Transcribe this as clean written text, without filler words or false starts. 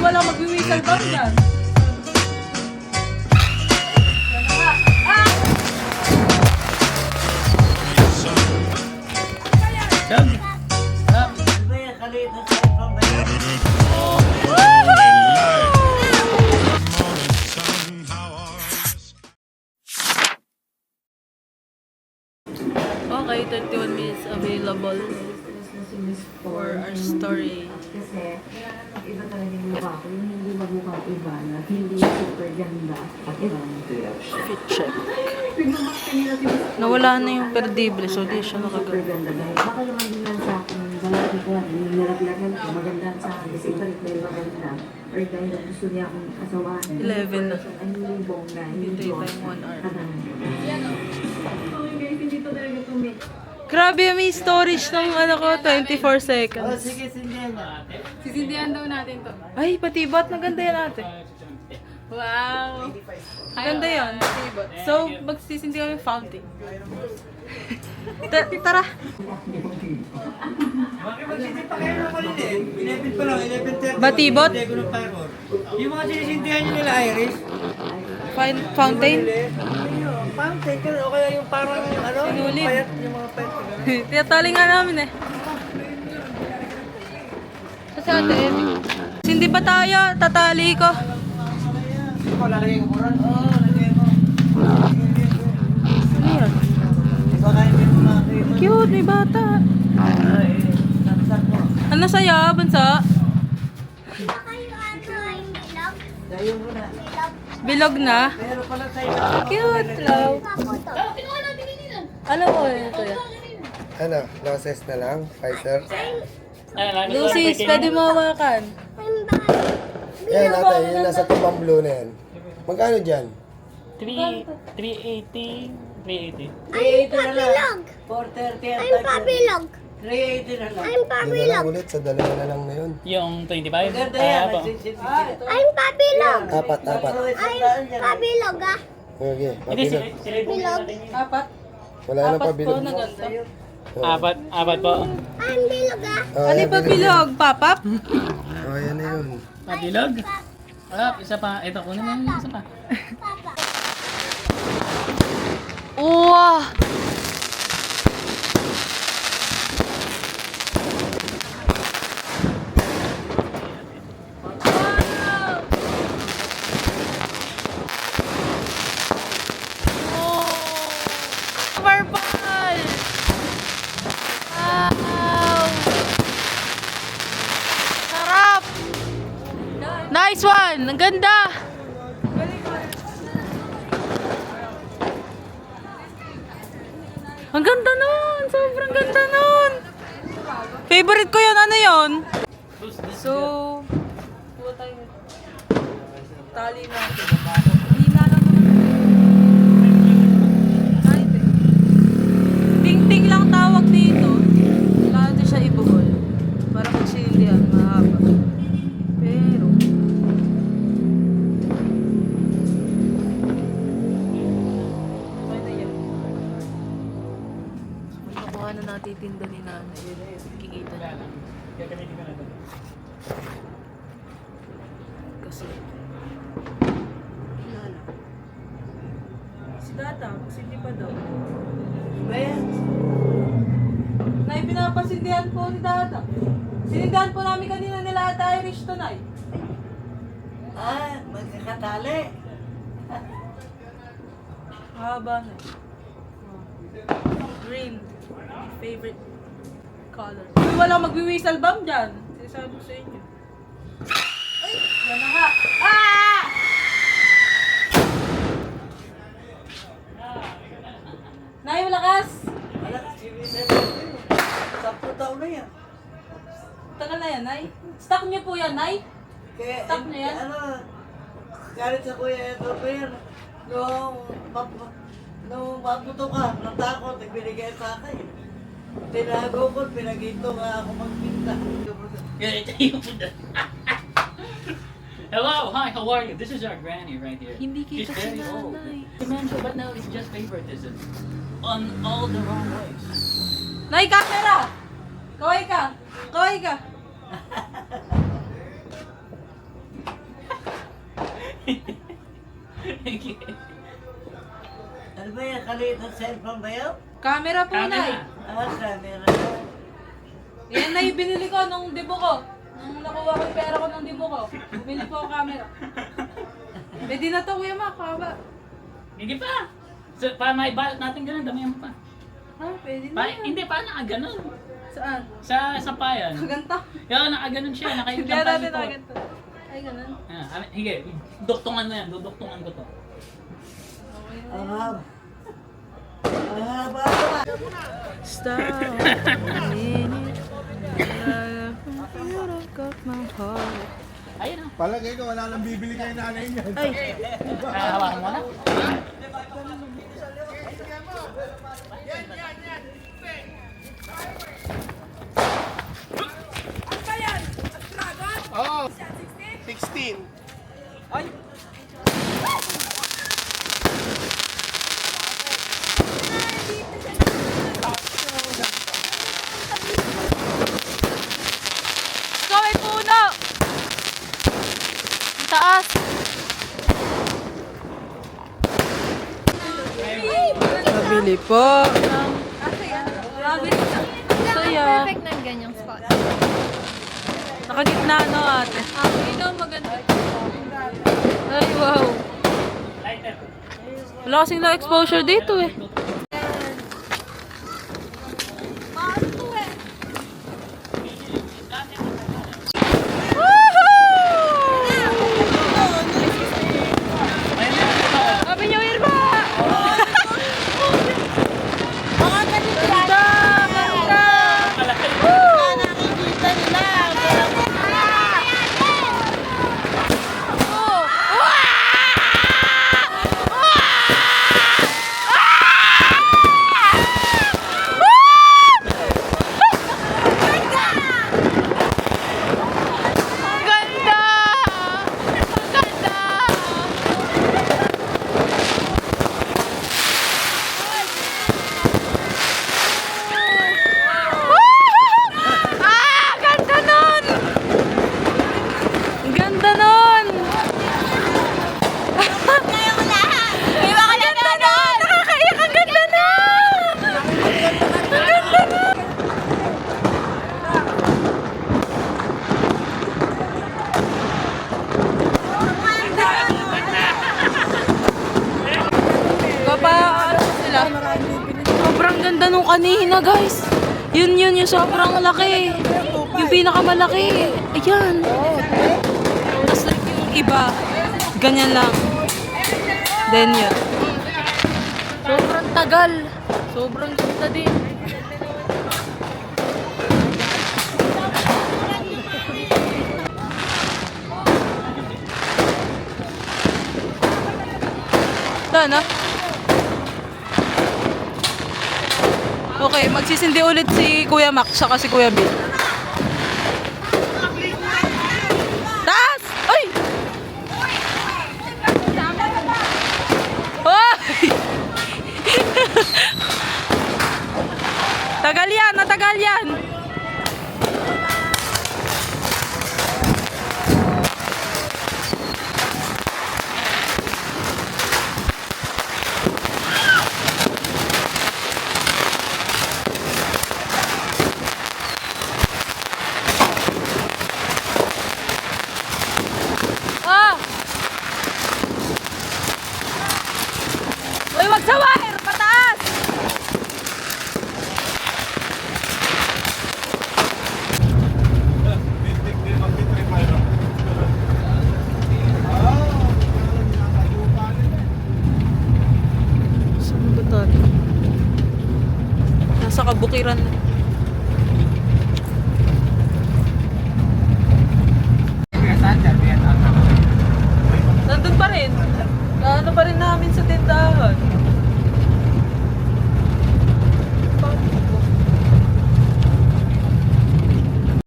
walang magwi-whistle bomb dyan. Doug? Okay, 31 minutes available for our story. Kasi, iba talaga yung mukha ko. Yung hindi mabukhang iba na hindi super ganda. At Fit check. Nawala na yung perdible, so di siya super nakaganda. ganda. Dahil baka naman din lang sa akin, balaki ko, yung nilaglagan ko, maganda sa akin. Kasi iba rin dahil maganda. Or dahil gusto niya akong asawahan. 11 na. Ay, yung bongga. Dito yung time 1 hour. Okay guys, hindi to talaga tumit. Grabe, may storage ng ano ko, 24 seconds. Sige, sindihan niya. Sisindihan daw natin to. Ay, pati ba't maganda yan ate? Wow! Maganda yan. So, magsisindi kami fountain. Tara! Bakit magsisinta kayo ng kulit eh? 11 pa lang, 11:30. Batibot? Hindi ko ng firework. Yung mga sinisindihan nyo nila, Iris. Fountain? Fountain, o kaya yung parang ano, yung Sinulid. payat, yung mga payat. Tinatali nga namin eh. Kasi ate, hindi pa tayo, tatali ko. Ako, lalagay ko po ron. Oo, lalagay ko. Ano yan? Baka hindi mo makakita. Cute, may bata. Ay, saksak mo. Ano sa'yo, bunso? Dayo mo na. Bilog na? Pero pala sa'yo. Cute, love. Ano mo ito yan? Ano, losses na lang, Pfizer. Lucy's, pwede mo hawakan. Yan ate, yung nasa tubang blue na yan. Magkano dyan? 380. 380. 380 na lang. 430 ang I'm pabilog. 380 na lang. I'm Yun na pabilog. lang ulit, sa dalawa na lang na yun. Yung 25? Ganda yan. po. I'm pabilog. Apat. I'm pabilog ah. Okay, Hindi, mabilog. Bilog. Apat? Wala na pa Apat po bilog. na ganito. Apat po. I'm bilog ah. Oh, Ano yan, pa bilog? Papap? Oh, yan na yun. Mabilog? Isa pa. Ito, kunin mo yung isa pa. Wow! Purple! Wow! Sarap! Nice one! Ang ganda! Ang ganda nun! Sobrang ganda nun! Favorite ko yun! Ano yun? So, buo tayo. Tali natin. Hina lang naman. Kahit eh. Ting-ting lang tawag dito. Kaya natin siya ibuhol. Para pag sinindihan, mahaba. Pero, okay na yan. Makuha na natitinda ni nanay. Kikita niya. Kasi, wala na. Si Tata, kasi hindi pa daw. Nay, pinapasindihan po ni Tata. Sinindihan po namin kanina nila Ate Irish to, Nay. Magkakatali. Haba na. Green. Favorite color. Uy, walang magwi-whistle bomb dyan. Sinasabi ko sa inyo. Ay! Yan na nga. Ah! Nay, malakas! Anak, sinisip. 10 taon na yan. Tagal na yan, Nay. Stock niyo po yan, Nay. Kaya, Stop na yan? Ano, galit sa kuya ito pa yan. Nung maputo ka, natakot, binigay sa akin. Tinago ko, pinagito nga ako magpinta. Hello, hi, how are you? This is our granny right here. Hindi She's kita si very old. nanay. Dementia, but now it's just favoritism. On all the wrong ways. Nay, camera! Kaway ka! Kaway ka! ba yan? Kaliit ng cellphone ba yun? Camera po, Nay. Camera. Yan na yung binili ko nung dibo ko. Nung nakuha ko yung pera ko nung dibo ko. Bumili po ako camera. Pwede na to, Kuya Mac. Kaba. Hindi pa. So, para may balot natin ganun, damihan mo pa. Ha? Pwede na. Hindi pa, nakaganon. Saan? Sa sampayan. Ganto. Yan, nakaganon siya. Hindi Nakayulang natin tayo na ganito. Ay, ganun. Hige, duktungan mo yan. Duduktungan ko to. Ang haba. Ang haba. Stop a minute. You got my heart. Ayun na. Palagay ko, wala nang bibili kay nanay niyan. Hawakan mo na. Oo. 16. Ikaw ay puno! Taas! Nabili po. Saya. Perfect ng ganyang spot. Nakagitna no ate. Ito maganda. Ay wow. Wala kasing low exposure dito eh. Happy New Year ba? Ganda! Ganda! Ganda! Ganda! Ganda nun! Ganda nun! Iba ka ganda nun! Nakakaiyak ang ganda nun! Ang ganda nun! Ano sila? Sobrang ganda nung kanina, guys. Yun, yung sobrang laki. Yung pinakamalaki. Ayan. Tapos like yung iba, ganyan lang. Then yun. Sobrang tagal. Sobrang ganda din. Sana. Okay, magsisindi ulit si Kuya Mac saka si Kuya Bill. Taas! Ay! Ay! Tagal yan, natagal yan. Ah! Uy, wag sa wire! Pataas! Saan ba tayo? Nasa kabukiran na.